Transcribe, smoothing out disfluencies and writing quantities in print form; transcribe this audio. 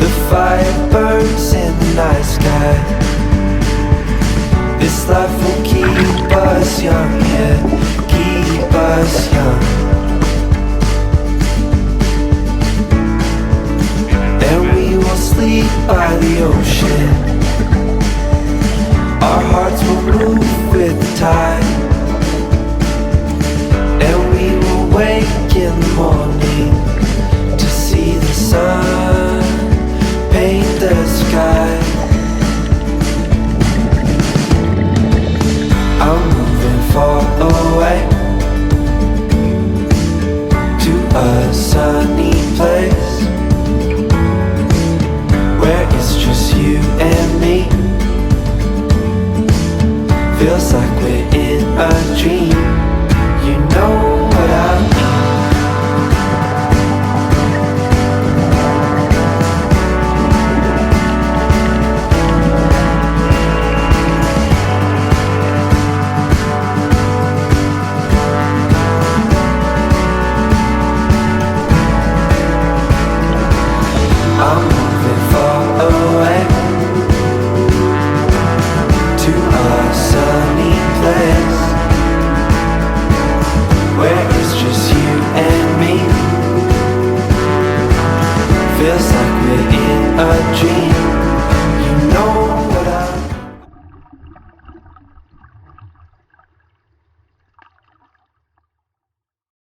The fire burns in the night sky. This life will keep us young, yeah, keep us young. And we will sleep by the ocean. Our hearts will move with the tide. And we will wake in the morning